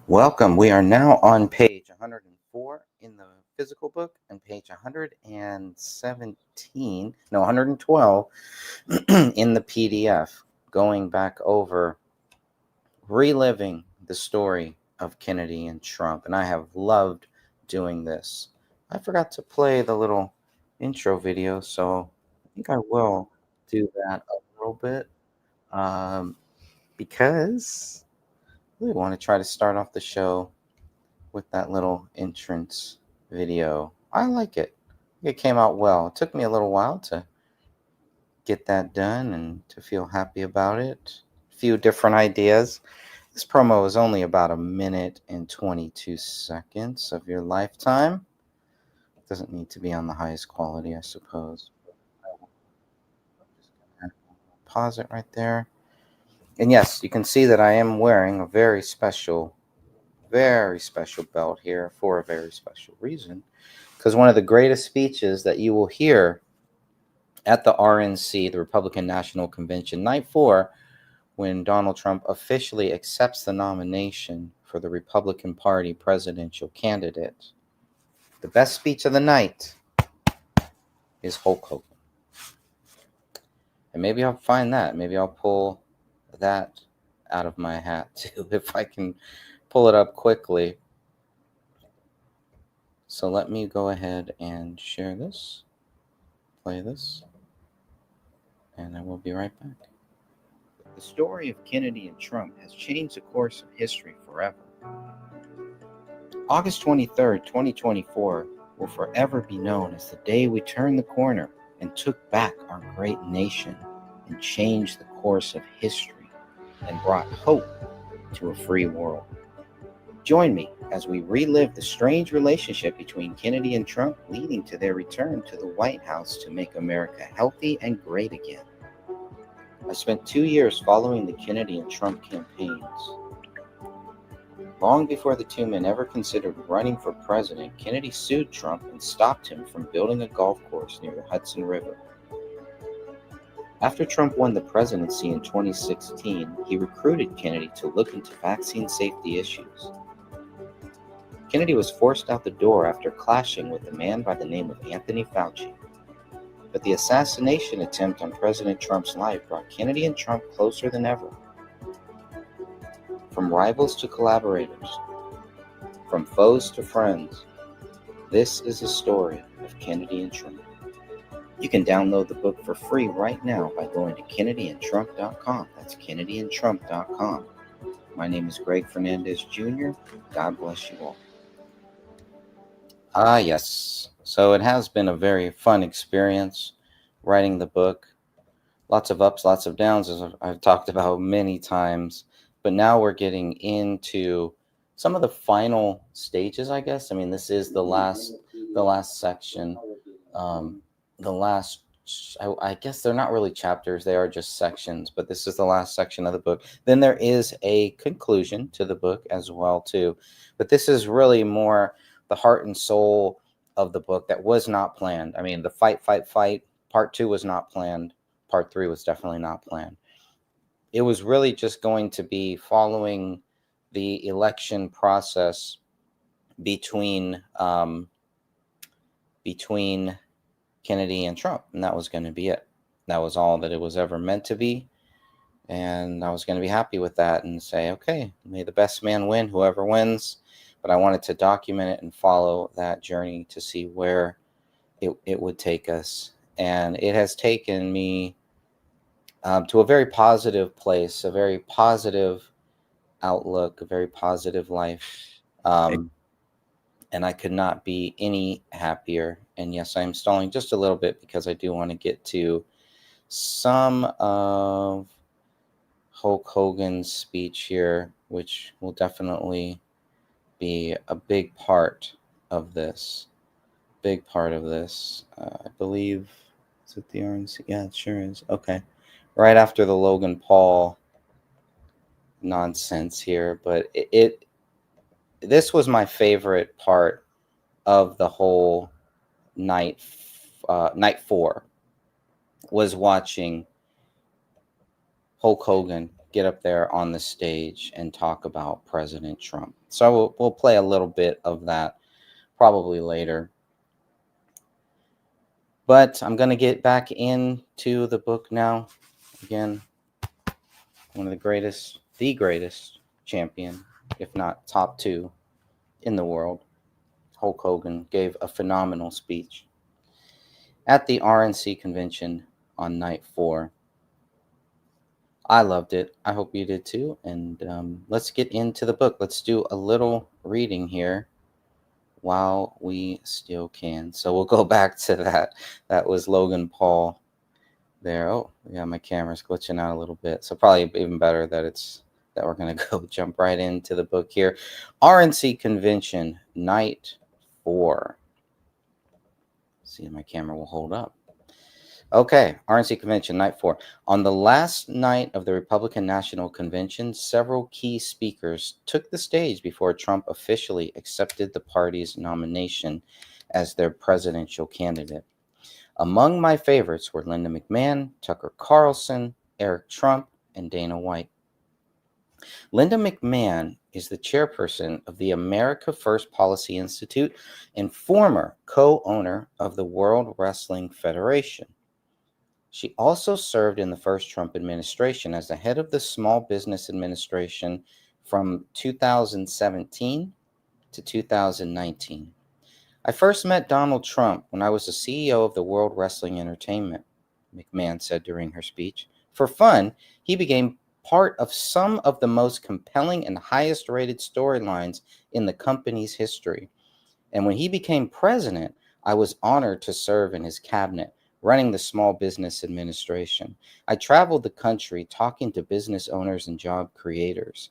Welcome. We are now on page 104 in the physical book and page 112 in the PDF, going back over, reliving the story of Kennedy and Trump. And I have loved doing this. I forgot to play the little intro video, so I think I will do that a little bit because I really want to try to start off the show with that little entrance video. I like it. It came out well. It took me a little while to get that done and to feel happy about it. A few different ideas. This promo is only about 1minute and 22 seconds of your lifetime. It doesn't need to be on the highest quality, I suppose. I'm just gonna pause it right there. And yes, you can see that I am wearing a very special belt here for a very special reason. Because one of the greatest speeches that you will hear at the RNC, the Republican National Convention, night 4, when Donald Trump officially accepts the nomination for the Republican Party presidential candidate, the best speech of the night is Hulk Hogan. And maybe I'll find that. Maybe I'll pull that out of my hat too, if I can pull it up quickly. So let me go ahead and share this, play this, and I will be right back. The story of Kennedy and Trump has changed the course of history forever. August 23rd, 2024 will forever be known as the day we turned the corner and took back our great nation and changed the course of history and brought hope to a free world. Join me as we relive the strange relationship between Kennedy and Trump, leading to their return to the White House to make America healthy and great again. I spent 2 years following the Kennedy and Trump campaigns. Long before the two men ever considered running for president, Kennedy sued Trump and stopped him from building a golf course near the Hudson River. After Trump won the presidency in 2016, he recruited Kennedy to look into vaccine safety issues. Kennedy was forced out the door after clashing with a man by the name of Anthony Fauci. But the assassination attempt on President Trump's life brought Kennedy and Trump closer than ever. From rivals to collaborators, from foes to friends, this is the story of Kennedy and Trump. You can download the book for free right now by going to kennedy&trump.com. That's kennedy&trump.com. My name is Greg Fernandez Jr. God bless you all. Yes. So it has been a very fun experience writing the book. Lots of ups, lots of downs, as I've talked about many times. But now we're getting into some of the final stages, I guess. I mean, this is the last section. I guess they're not really chapters. They are just sections. But this is the last section of the book. Then there is a conclusion to the book as well, too. But this is really more the heart and soul of the book that was not planned. I mean, the fight. Part 2 was not planned. Part 3 was definitely not planned. It was really just going to be following the election process between Kennedy and Trump, and that was going to be it. That was all that it was ever meant to be, and I was going to be happy with that and say, okay, may the best man win, whoever wins. But I wanted to document it and follow that journey to see where it would take us. And it has taken me to a very positive place, a very positive outlook, a very positive life. And I could not be any happier. And yes, I'm stalling just a little bit because I do want to get to some of Hulk Hogan's speech here, which will definitely be a big part of this. I believe, is it the RNC? Yeah, it sure is. Okay. Right after the Logan Paul nonsense here, but this was my favorite part of the whole night 4 was watching Hulk Hogan get up there on the stage and talk about President Trump. So we'll play a little bit of that probably later. But I'm going to get back into the book now. Again, one of the greatest champion, if not top 2 in the world. Hulk Hogan gave a phenomenal speech at the RNC convention on night 4. I loved it. I hope you did too. And let's get into the book. Let's do a little reading here while we still can. So we'll go back to that. That was Logan Paul there. Oh, yeah, my camera's glitching out a little bit. So probably even better that we're going to go jump right into the book here. RNC convention, night 4. See if my camera will hold up. Okay, RNC Convention, night 4. On the last night of the Republican National Convention, several key speakers took the stage before Trump officially accepted the party's nomination as their presidential candidate. Among my favorites were Linda McMahon, Tucker Carlson, Eric Trump, and Dana White. Linda McMahon is the chairperson of the America First Policy Institute and former co-owner of the World Wrestling Federation. She also served in the first Trump administration as the head of the Small Business Administration from 2017 to 2019. I first met Donald Trump when I was the CEO of the World Wrestling Entertainment, McMahon said during her speech. For fun, he became part of some of the most compelling and highest rated storylines in the company's history. And when he became president, I was honored to serve in his cabinet, running the Small Business Administration. I traveled the country talking to business owners and job creators.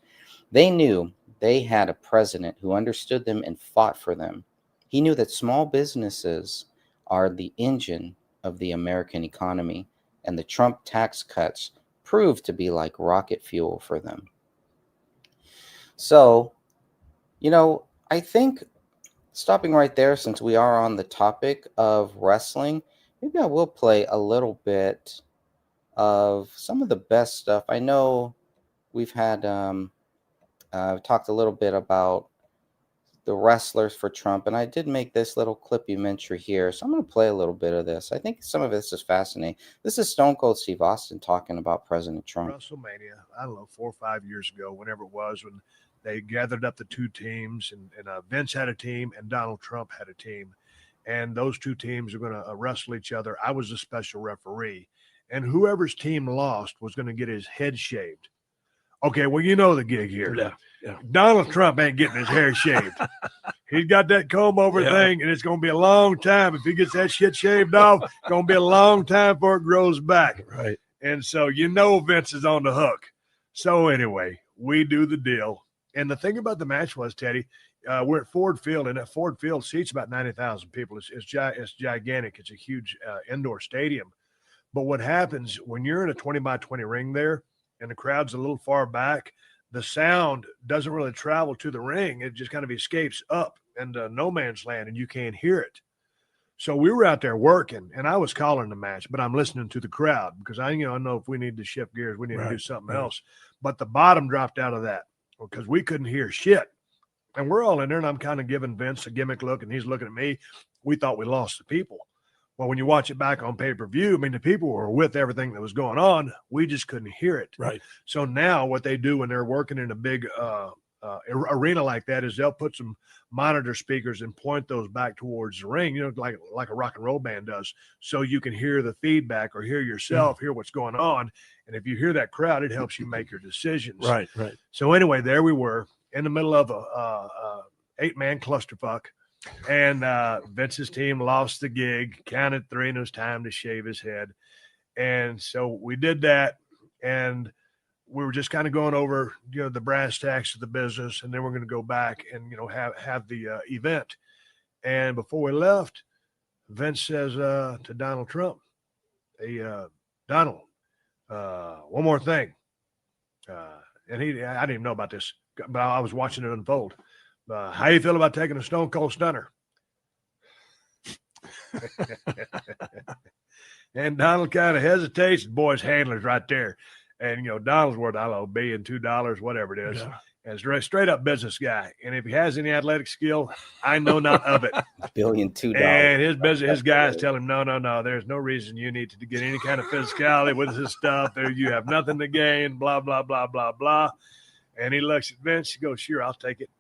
They knew they had a president who understood them and fought for them. He knew that small businesses are the engine of the American economy, and the Trump tax cuts proved to be like rocket fuel for them. So, I think stopping right there, since we are on the topic of wrestling, maybe I will play a little bit of some of the best stuff. I know we've had talked a little bit about the wrestlers for Trump, and I did make this little clip-umentary here, so I'm going to play a little bit of this. I think some of this is fascinating. This is Stone Cold Steve Austin talking about President Trump. WrestleMania, I don't know, 4 or 5 years ago, whenever it was, when they gathered up the 2 teams, and Vince had a team and Donald Trump had a team, and those 2 teams are going to wrestle each other. I was a special referee, and whoever's team lost was going to get his head shaved. Okay, well, you know the gig here. Yeah. Donald Trump ain't getting his hair shaved. He's got that comb over thing, and it's going to be a long time. If he gets that shit shaved off, it's going to be a long time before it grows back. Right. And so Vince is on the hook. So anyway, we do the deal. And the thing about the match was, Teddy, we're at Ford Field, and that Ford Field seats about 90,000 people. It's gigantic. It's a huge indoor stadium. But what happens when you're in a 20 by 20 ring there and the crowd's a little far back, the sound doesn't really travel to the ring. It just kind of escapes up into no man's land, and you can't hear it. So we were out there working, and I was calling the match, but I'm listening to the crowd because I know if we need to shift gears, we need to do something else. But the bottom dropped out of that because we couldn't hear shit. And we're all in there, and I'm kind of giving Vince a gimmick look, and he's looking at me. We thought we lost the people. Well, when you watch it back on pay-per-view, I mean, the people were with everything that was going on. We just couldn't hear it. Right. So now what they do when they're working in a big arena like that is they'll put some monitor speakers and point those back towards the ring, like a rock and roll band does, so you can hear the feedback or hear yourself, hear what's going on. And if you hear that crowd, it helps you make your decisions. Right. So anyway, there we were in the middle of a 8-man clusterfuck. And Vince's team lost the gig, counted 3, and it was time to shave his head. And so we did that, and we were just kind of going over, the brass tacks of the business, and then we're going to go back and, have the event. And before we left, Vince says to Donald Trump, "Hey, Donald, one more thing." And I didn't even know about this, but I was watching it unfold. How you feel about taking a Stone Cold Stunner? And Donald kind of hesitates. The boy's handler's right there. And Donald's worth, I don't know, $1 billion, $2, whatever it is. Yeah. And straight up business guy. And if he has any athletic skill, I know not of it. $1 billion, $2. And his guys tell him, no, there's no reason you need to get any kind of physicality with this stuff. You have nothing to gain, blah, blah, blah, blah, blah. And he looks at Vince. He goes, sure, I'll take it.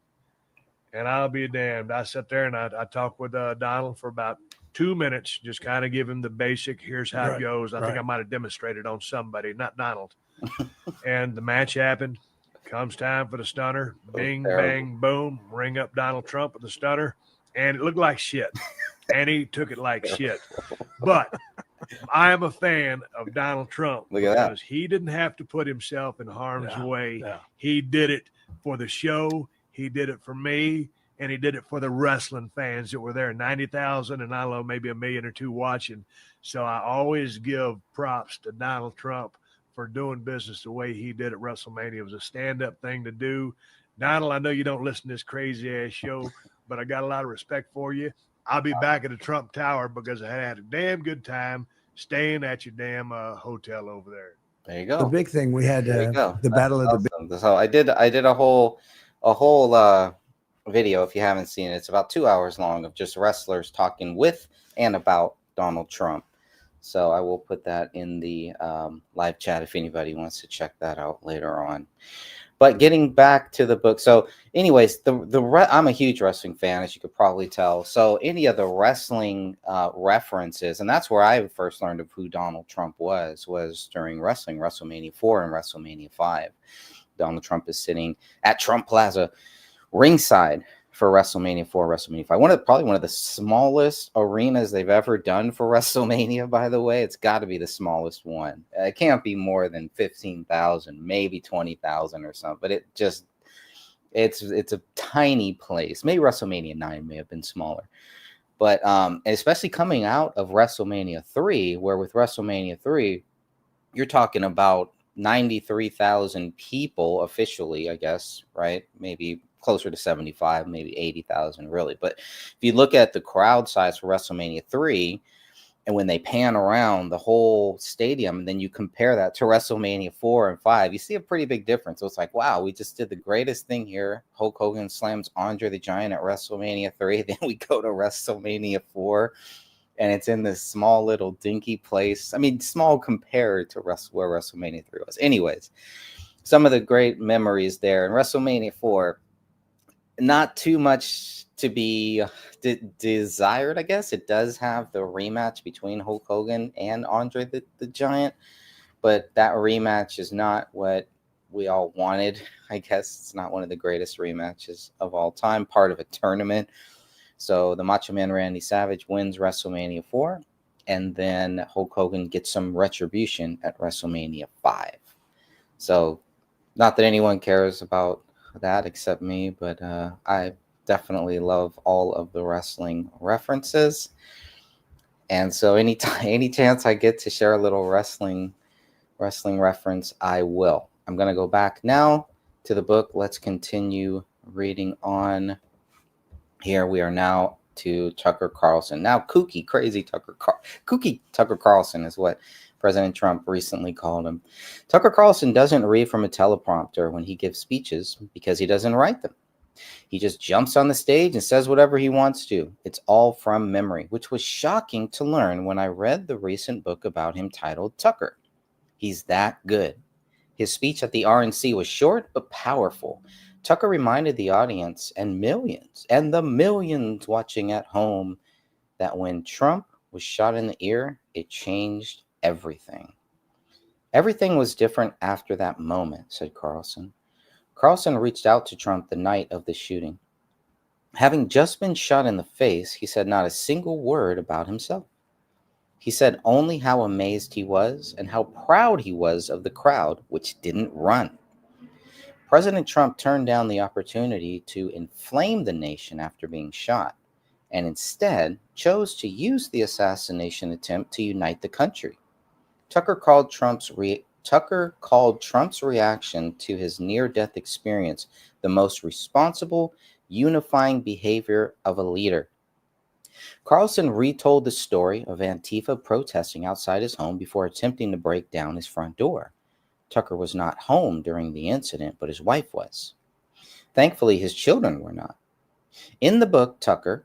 And I'll be damned. I sat there and I talked with Donald for about 2 minutes, just kind of give him the basic, here's how it goes. I think I might have demonstrated on somebody, not Donald. And the match happened. Comes time for the stunner. Bing, bang, boom. Ring up Donald Trump with the stunner. And it looked like shit. And he took it like shit. But I am a fan of Donald Trump because he didn't have to put himself in harm's way. Yeah. He did it for the show. He did it for me. And he did it for the wrestling fans that were there, 90,000, and I don't know, maybe 1 million or 2 watching. So I always give props to Donald Trump for doing business the way he did at WrestleMania. It was a stand-up thing to do. Donald, I know you don't listen to this crazy-ass show, but I got a lot of respect for you. I'll be back at the Trump Tower because I had a damn good time staying at your damn hotel over there. There you go. The big thing we had the Battle of the Big. So I did a whole video. If you haven't seen it, it's about 2 hours long of just wrestlers talking with and about Donald Trump. So I will put that in the live chat if anybody wants to check that out later on. But getting back to the book. So anyways, I'm a huge wrestling fan, as you could probably tell. So any of the wrestling references, and that's where I first learned of who Donald Trump was during wrestling, WrestleMania 4 and WrestleMania 5. Donald Trump is sitting at Trump Plaza ringside for WrestleMania 4, WrestleMania 5. Probably one of the smallest arenas they've ever done for WrestleMania, by the way. It's got to be the smallest one. It can't be more than 15,000, maybe 20,000 or something. But it's a tiny place. Maybe WrestleMania 9 may have been smaller. But especially coming out of WrestleMania 3, where with WrestleMania 3, you're talking about 93,000 people officially, I guess, right? Maybe closer to 75, maybe 80,000 really. But if you look at the crowd size for WrestleMania 3, and when they pan around the whole stadium, and then you compare that to WrestleMania 4 and 5, you see a pretty big difference. So it's like, wow, we just did the greatest thing here. Hulk Hogan slams Andre the Giant at WrestleMania 3. Then we go to WrestleMania 4, and it's in this small little dinky place. I mean, small compared to where WrestleMania 3 was. Anyways, some of the great memories there. In WrestleMania 4, not too much to be desired, I guess. It does have the rematch between Hulk Hogan and Andre the Giant, but that rematch is not what we all wanted. I guess it's not one of the greatest rematches of all time, part of a tournament. So the Macho Man Randy Savage wins WrestleMania 4, and then Hulk Hogan gets some retribution at WrestleMania 5. So not that anyone cares about that except me, but I definitely love all of the wrestling references. And so any chance I get to share a little wrestling reference, I will. I'm going to go back now to the book. Let's continue reading on. Here we are now to Tucker Carlson. Now kooky, crazy kooky Tucker Carlson is what President Trump recently called him. Tucker Carlson doesn't read from a teleprompter when he gives speeches because he doesn't write them. He just jumps on the stage and says whatever he wants to. It's all from memory, which was shocking to learn when I read the recent book about him titled Tucker. He's that good. His speech at the RNC was short but powerful. Tucker reminded the audience and the millions watching at home that when Trump was shot in the ear, it changed everything. Everything was different after that moment, said Carlson. Carlson reached out to Trump the night of the shooting. Having just been shot in the face, he said not a single word about himself. He said only how amazed he was and how proud he was of the crowd, which didn't run. President Trump turned down the opportunity to inflame the nation after being shot, and instead chose to use the assassination attempt to unite the country. Tucker called Trump's reaction to his near-death experience the most responsible, unifying behavior of a leader. Carlson retold the story of Antifa protesting outside his home before attempting to break down his front door. Tucker was not home during the incident, but his wife was. Thankfully, his children were not. In the book, Tucker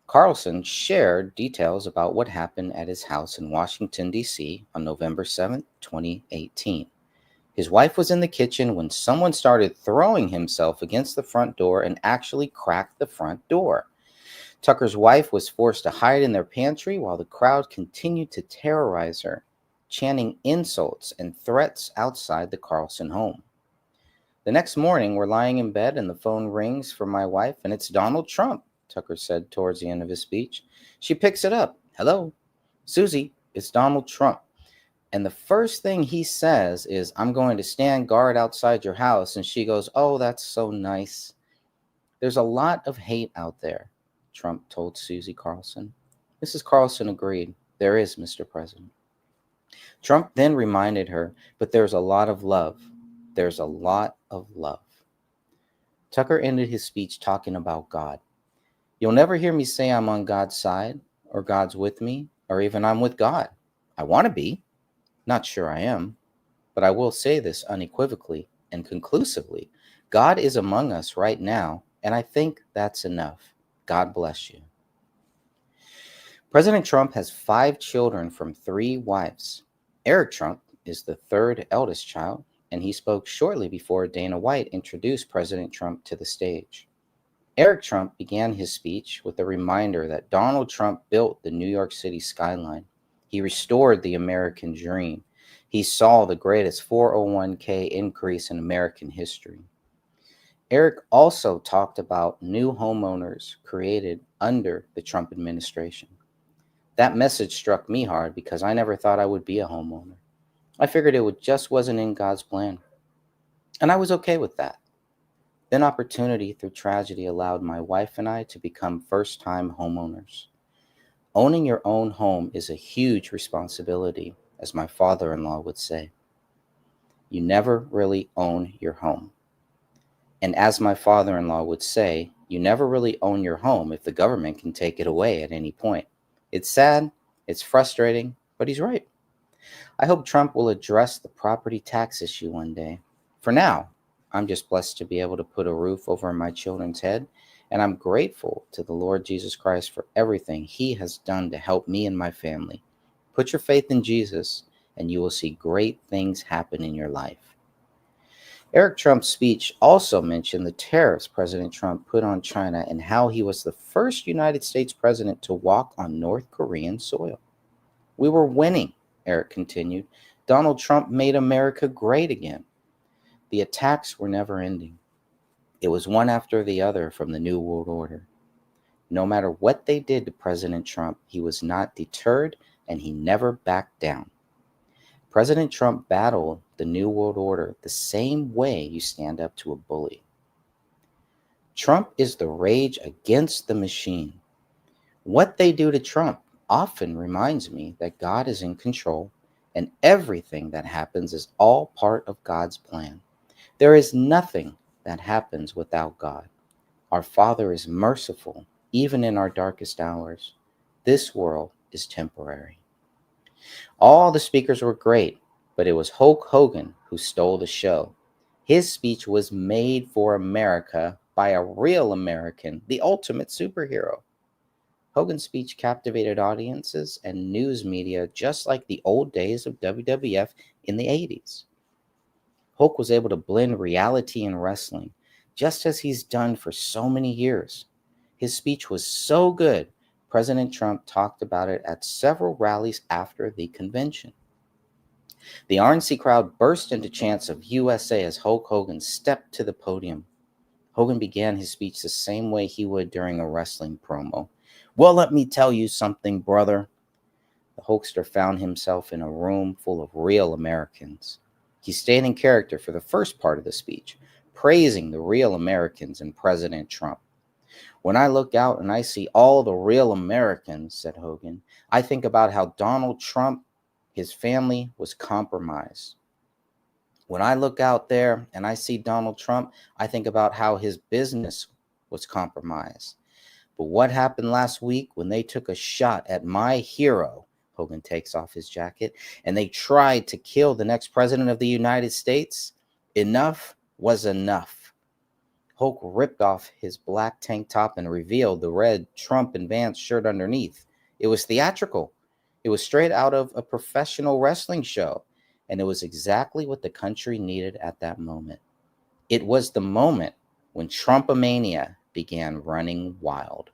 Carlson shared details about what happened at his house in Washington, D.C. on November 7, 2018. His wife was in the kitchen when someone started throwing himself against the front door and actually cracked the front door. Tucker's wife was forced to hide in their pantry while the crowd continued to terrorize her, chanting insults and threats outside the Carlson home. The next morning, we're lying in bed and the phone rings for my wife, and it's Donald Trump, Tucker said towards the end of his speech. She picks it up. Hello, Susie, it's Donald Trump. And the first thing he says is, I'm going to stand guard outside your house. And she goes, oh, that's so nice. There's a lot of hate out there, Trump told Susie Carlson. Mrs. Carlson agreed. There is, Mr. President. Trump then reminded her, but there's a lot of love. There's a lot of love. Tucker ended his speech talking about God. You'll never hear me say I'm on God's side, or God's with me, or even I'm with God. I want to be. Not sure I am, but I will say this unequivocally and conclusively. God is among us right now, and I think that's enough. God bless you. President Trump has 5 children from 3 wives. Eric Trump is the 3rd eldest child, and he spoke shortly before Dana White introduced President Trump to the stage. Eric Trump began his speech with a reminder that Donald Trump built the New York City skyline. He restored the American dream. He saw the greatest 401k increase in American history. Eric also talked about new homeowners created under the Trump administration. That message struck me hard because I never thought I would be a homeowner. I figured it just wasn't in God's plan. And I was okay with that. Then opportunity through tragedy allowed my wife and I to become first-time homeowners. Owning your own home is a huge responsibility, as my father-in-law would say. You never really own your home. And as my father-in-law would say, you never really own your home if the government can take it away at any point. It's sad, it's frustrating, but he's right. I hope Trump will address the property tax issue one day. For now, I'm just blessed to be able to put a roof over my children's head, and I'm grateful to the Lord Jesus Christ for everything he has done to help me and my family. Put your faith in Jesus, and you will see great things happen in your life. Eric Trump's speech also mentioned the tariffs President Trump put on China and how he was the first United States president to walk on North Korean soil. We were winning, Eric continued. Donald Trump made America great again. The attacks were never ending. It was one after the other from the New World Order. No matter what they did to President Trump, he was not deterred and he never backed down. President Trump battled the New World Order the same way you stand up to a bully. Trump is the rage against the machine. What they do to Trump often reminds me that God is in control and everything that happens is all part of God's plan. There is nothing that happens without God. Our Father is merciful, even in our darkest hours. This world is temporary. All the speakers were great, but it was Hulk Hogan who stole the show. His speech was made for America by a real American, the ultimate superhero. Hogan's speech captivated audiences and news media just like the old days of WWF in the 80s. Hulk was able to blend reality and wrestling, just as he's done for so many years. His speech was so good, President Trump talked about it at several rallies after the convention. The RNC crowd burst into chants of USA as Hulk Hogan stepped to the podium. Hogan began his speech the same way he would during a wrestling promo. Well, let me tell you something, brother. The Hulkster found himself in a room full of real Americans. He stayed in character for the first part of the speech, praising the real Americans and President Trump. When I look out and I see all the real Americans, said Hogan, I think about how Donald Trump, his family, was compromised. When I look out there and I see Donald Trump, I think about how his business was compromised. But what happened last week when they took a shot at my hero, Hogan takes off his jacket. And they tried to kill the next president of the United States. Enough was enough. Hulk ripped off his black tank top and revealed the red Trump and Vance shirt underneath. It was theatrical. It was straight out of a professional wrestling show. And it was exactly what the country needed at that moment. It was the moment when Trumpomania began running wild.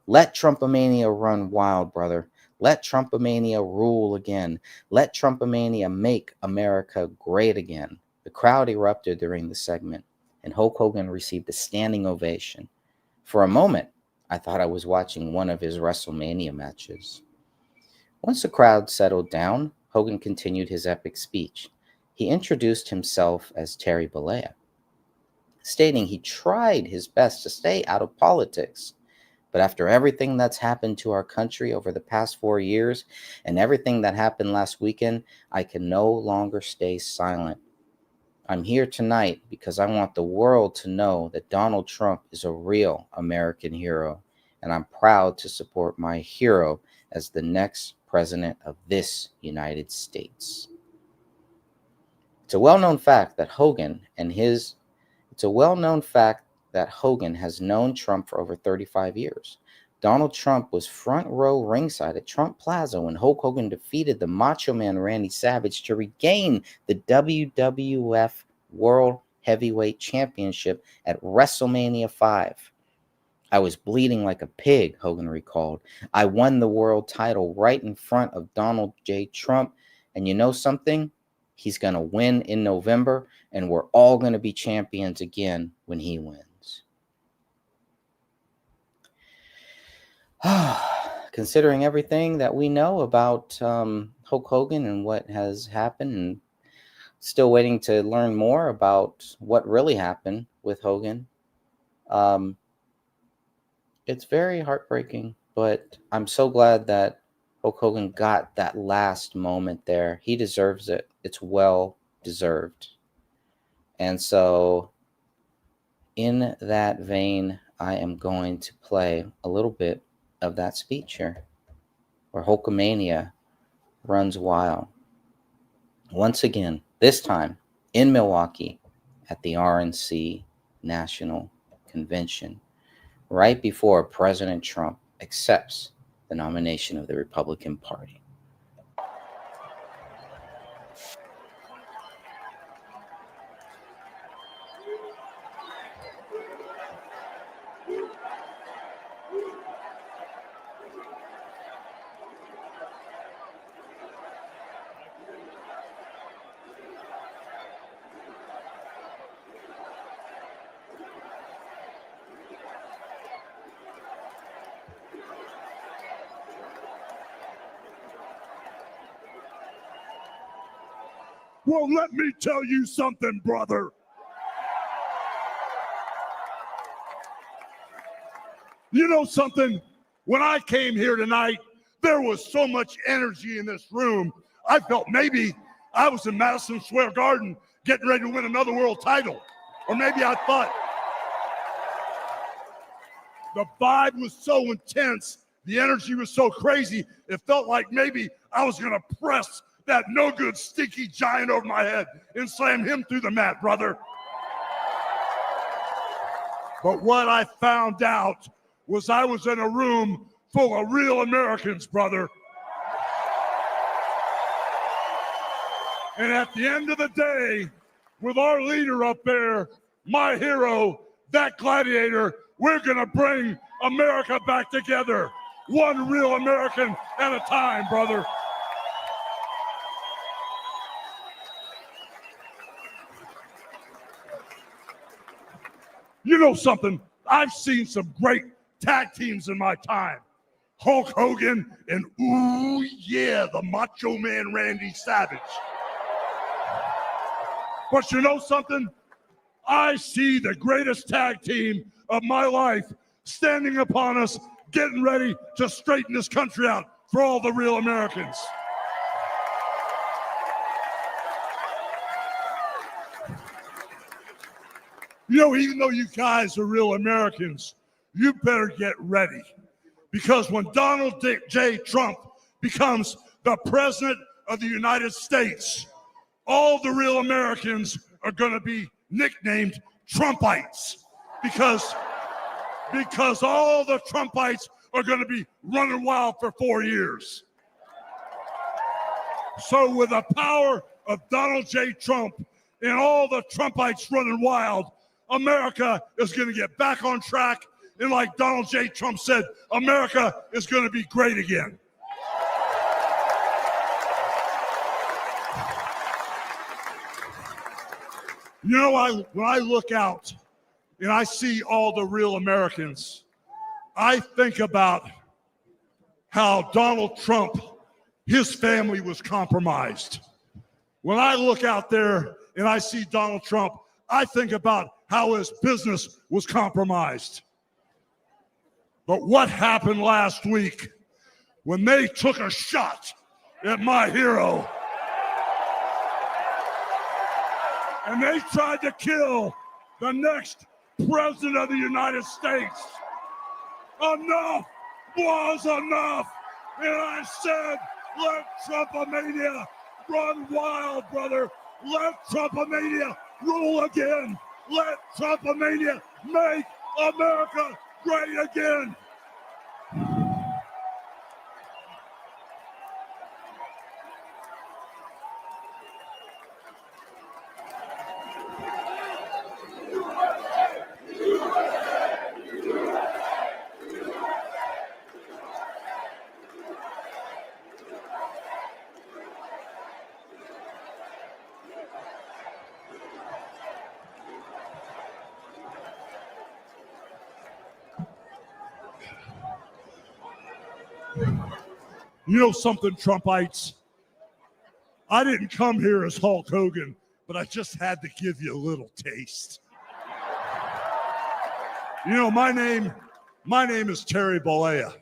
Let Trumpomania run wild, brother. Let Trumpomania rule again. Let Trumpomania make America great again. The crowd erupted during the segment, and Hulk Hogan received a standing ovation. For a moment, I thought I was watching one of his WrestleMania matches. Once the crowd settled down, Hogan continued his epic speech. He introduced himself as Terry Bollea, stating he tried his best to stay out of politics. But after everything that's happened to our country over the past 4 years and everything that happened last weekend, I can no longer stay silent. I'm here tonight because I want the world to know that Donald Trump is a real American hero, and I'm proud to support my hero as the next president of this United States. It's a well-known fact that Hogan has known Trump for over 35 years. Donald Trump was front row ringside at Trump Plaza when Hulk Hogan defeated the Macho Man Randy Savage to regain the WWF World Heavyweight Championship at WrestleMania 5. I was bleeding like a pig, Hogan recalled. I won the world title right in front of Donald J. Trump. And you know something? He's going to win in November, and we're all going to be champions again when he wins. Considering everything that we know about Hulk Hogan and what has happened, and still waiting to learn more about what really happened with Hogan, it's very heartbreaking, but I'm so glad that Hulk Hogan got that last moment there. He deserves it. It's well deserved. And so in that vein, I am going to play a little bit of that speech here, where Hulkamania runs wild. Once again, this time in Milwaukee at the RNC National Convention, right before President Trump accepts the nomination of the Republican Party. Well, let me tell you something, brother. You know something? When I came here tonight, there was so much energy in this room. I felt maybe I was in Madison Square Garden getting ready to win another world title. Or maybe I thought the vibe was so intense, the energy was so crazy, it felt like maybe I was going to press that no good stinky giant over my head and slam him through the mat, brother. But what I found out was I was in a room full of real Americans, brother. And at the end of the day, with our leader up there, my hero, that gladiator, we're gonna bring America back together. One real American at a time, brother. You know something? I've seen some great tag teams in my time. Hulk Hogan and, ooh, yeah, the Macho Man Randy Savage. But you know something? I see the greatest tag team of my life standing upon us, getting ready to straighten this country out for all the real Americans. You know, even though you guys are real Americans, you better get ready. Because when Donald J. Trump becomes the president of the United States, all the real Americans are going to be nicknamed Trumpites because all the Trumpites are going to be running wild for 4 years. So with the power of Donald J. Trump and all the Trumpites running wild, America is going to get back on track. And like Donald J. Trump said, America is going to be great again. You know, when I look out and I see all the real Americans, I think about how Donald Trump, his family was compromised. When I look out there and I see Donald Trump, I think about how his business was compromised. But what happened last week when they took a shot at my hero and they tried to kill the next president of the United States? Enough was enough. And I said, let Trumpomania run wild, brother. Let Trumpomania rule again. Let Trumpomania make America great again. You know something, Trumpites? I didn't come here as Hulk Hogan, but I just had to give you a little taste. You know, my name is Terry Bollea.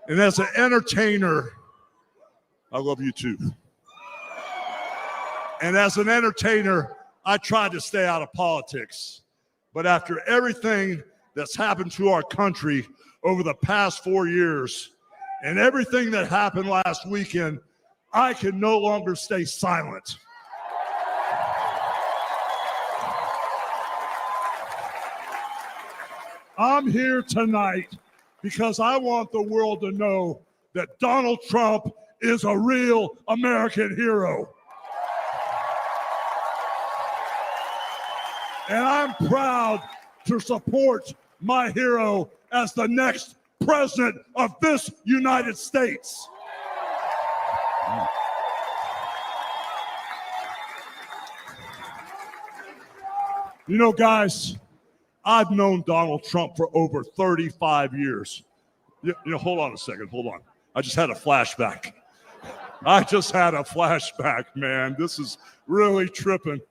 And as an entertainer, I love you too. And as an entertainer, I tried to stay out of politics. But after everything that's happened to our country over the past 4 years, and everything that happened last weekend, I can no longer stay silent. I'm here tonight because I want the world to know that Donald Trump is a real American hero. And I'm proud to support my hero as the next president of this United States. You know, guys, I've known Donald Trump for over 35 years. You know, hold on a second, hold on. I just had a flashback. Man. This is really tripping.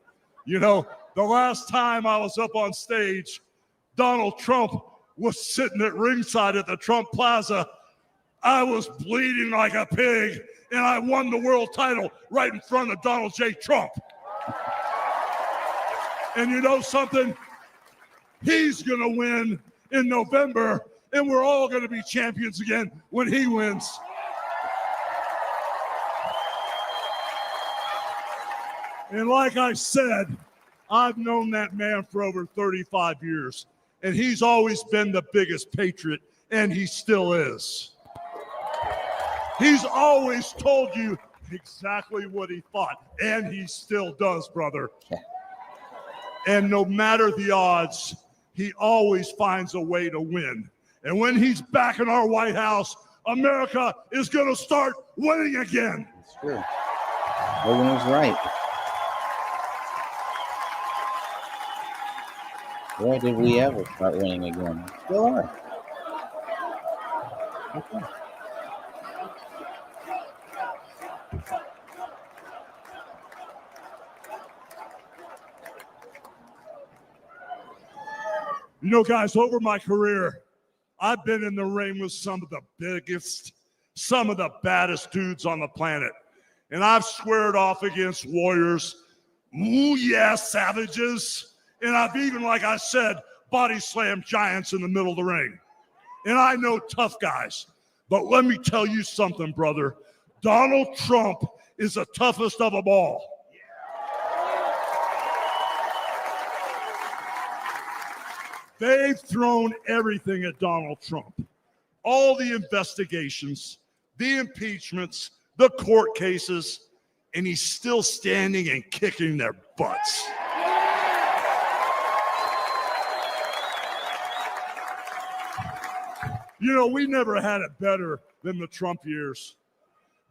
You know, the last time I was up on stage, Donald Trump was sitting at ringside at the Trump Plaza. I was bleeding like a pig, and I won the world title right in front of Donald J. Trump. And you know something? He's going to win in November, and we're all going to be champions again when he wins. And like I said, I've known that man for over 35 years. And he's always been the biggest patriot, and he still is. He's always told you exactly what he thought, and he still does, brother. And no matter the odds, he always finds a way to win. And when he's back in our White House, America is going to start winning again. That's true. Hogan was right. Why did we ever start winning again? Still are. Okay. You know, guys, over my career, I've been in the ring with some of the biggest, some of the baddest dudes on the planet. And I've squared off against warriors, ooh yeah, savages. And I've even, like I said, body slammed giants in the middle of the ring. And I know tough guys. But let me tell you something, brother. Donald Trump is the toughest of them all. They've thrown everything at Donald Trump. All the investigations, the impeachments, the court cases, and he's still standing and kicking their butts. You know, we never had it better than the Trump years.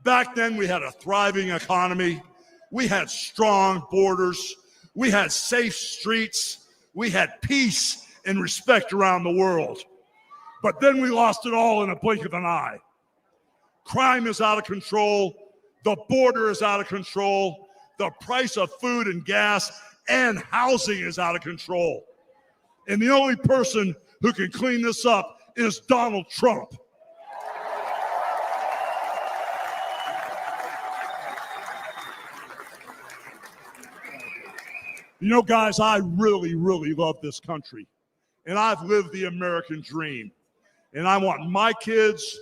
Back then, we had a thriving economy. We had strong borders. We had safe streets. We had peace and respect around the world. But then we lost it all in a blink of an eye. Crime is out of control. The border is out of control. The price of food and gas and housing is out of control. And the only person who can clean this up is Donald Trump. You know, guys, I really, really love this country. And I've lived the American dream. And I want my kids,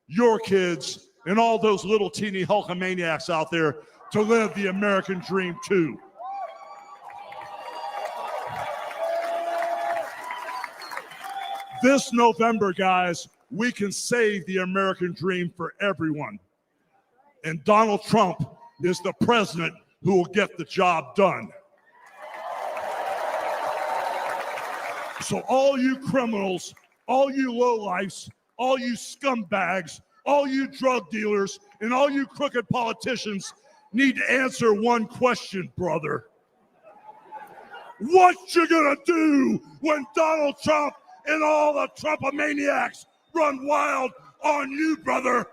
your kids, and all those little teeny Hulkamaniacs out there to live the American dream too. This November, guys, we can save the American dream for everyone. And Donald Trump is the president who will get the job done. So all you criminals, all you lowlifes, all you scumbags, all you drug dealers, and all you crooked politicians need to answer one question, brother. What you gonna do when Donald Trump and all the Trumpomaniacs run wild on you, brother?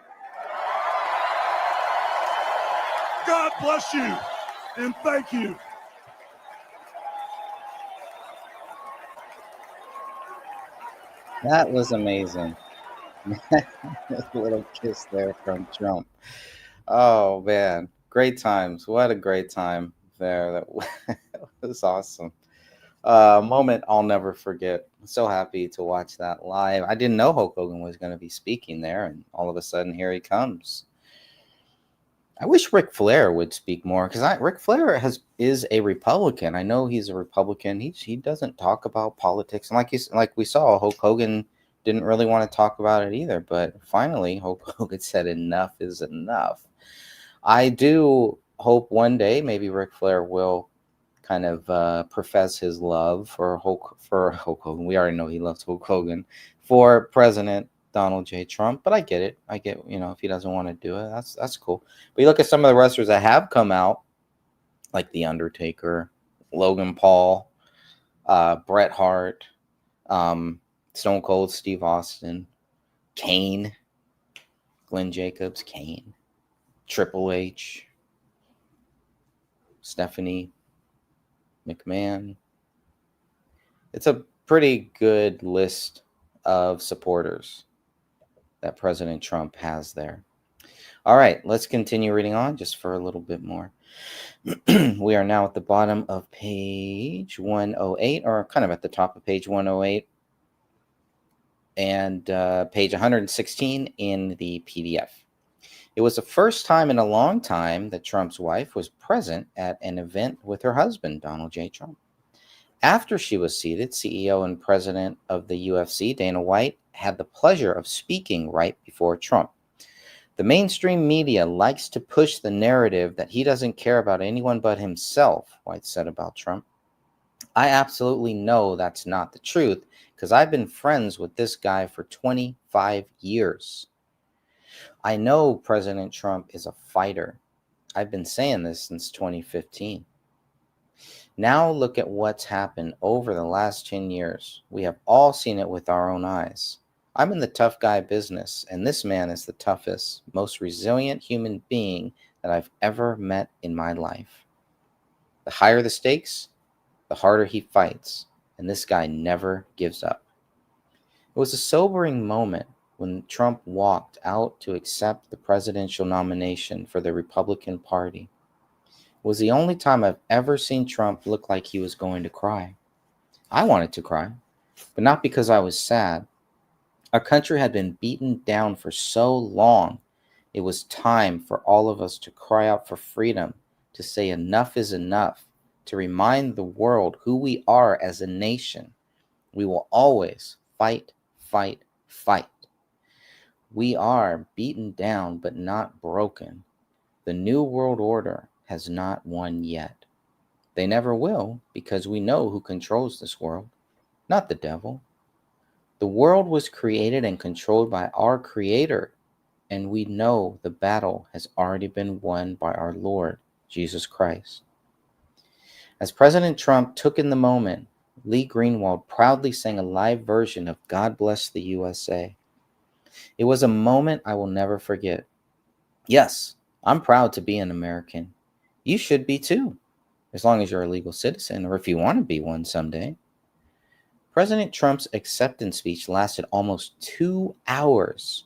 God bless you, and thank you. That was amazing. A little kiss there from Trump. Oh, man. Great times. What a great time there. That was awesome. Moment I'll never forget. So happy to watch that live. I didn't know Hulk Hogan was going to be speaking there, and all of a sudden, here he comes. I wish Ric Flair would speak more, because Ric Flair is a Republican. I know he's a Republican. He doesn't talk about politics, and like we saw, Hulk Hogan didn't really want to talk about it either. But finally, Hulk Hogan said enough is enough. I do hope one day maybe Ric Flair will kind of profess his love for Hulk Hogan. We already know he loves Hulk Hogan, for President Donald J. Trump, but I get it. I get, if he doesn't want to do it, that's cool. But you look at some of the wrestlers that have come out, like The Undertaker, Logan Paul, Bret Hart, Stone Cold Steve Austin, Kane, Glenn Jacobs, Kane, Triple H, Stephanie McMahon. It's a pretty good list of supporters that President Trump has there. All right, let's continue reading on just for a little bit more. We are now at the bottom of page 108, or kind of at the top of page 108, and page 116 in the PDF. It was the first time in a long time that Trump's wife was present at an event with her husband, Donald J. Trump. After she was seated, CEO and president of the UFC, Dana White, had the pleasure of speaking right before Trump. The mainstream media likes to push the narrative that he doesn't care about anyone but himself, White said about Trump. I absolutely know that's not the truth, because I've been friends with this guy for 25 years. I know President Trump is a fighter. I've been saying this since 2015. Now look at what's happened over the last 10 years. We have all seen it with our own eyes. I'm in the tough guy business, and this man is the toughest, most resilient human being that I've ever met in my life. The higher the stakes, the harder he fights, and this guy never gives up. It was a sobering moment when Trump walked out to accept the presidential nomination for the Republican Party. It was the only time I've ever seen Trump look like he was going to cry. I wanted to cry, but not because I was sad. Our country had been beaten down for so long. It was time for all of us to cry out for freedom, to say enough is enough, to remind the world who we are as a nation. We will always fight, fight, fight. We are beaten down but not broken. The New World Order has not won yet. They never will, because we know who controls this world, not the devil. The world was created and controlled by our Creator, and we know the battle has already been won by our Lord, Jesus Christ. As President Trump took in the moment, Lee Greenwald proudly sang a live version of God Bless the USA. It was a moment I will never forget. Yes, I'm proud to be an American. You should be too, as long as you're a legal citizen or if you want to be one someday. President Trump's acceptance speech lasted almost 2 hours.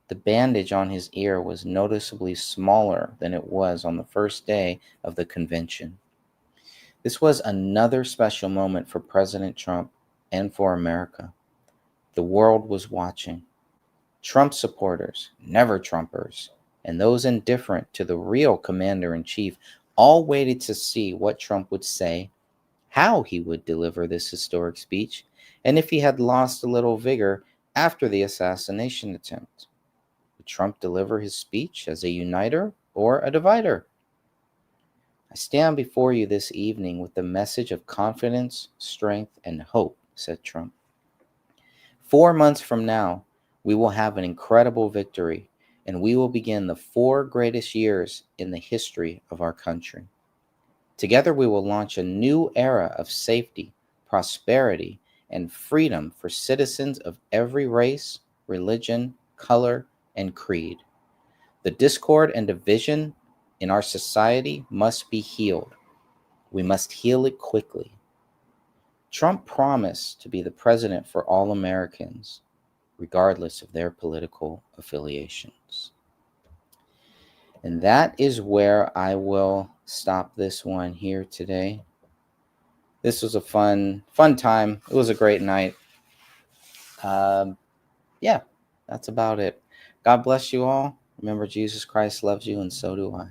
The bandage on his ear was noticeably smaller than it was on the first day of the convention. This was another special moment for President Trump and for America. The world was watching. Trump supporters, never Trumpers, and those indifferent to the real commander-in-chief all waited to see what Trump would say, how he would deliver this historic speech, and if he had lost a little vigor after the assassination attempt. Would Trump deliver his speech as a uniter or a divider? I stand before you this evening with the message of confidence, strength, and hope, said Trump. 4 months from now, we will have an incredible victory, and we will begin the 4 greatest years in the history of our country. Together, we will launch a new era of safety, prosperity, and freedom for citizens of every race, religion, color, and creed. The discord and division in our society must be healed. We must heal it quickly. Trump promised to be the president for all Americans, regardless of their political affiliations. And that is where I will stop this one here today. This was a fun time. It was a great night. Yeah, that's about it. God bless you all. Remember, Jesus Christ loves you, and so do I.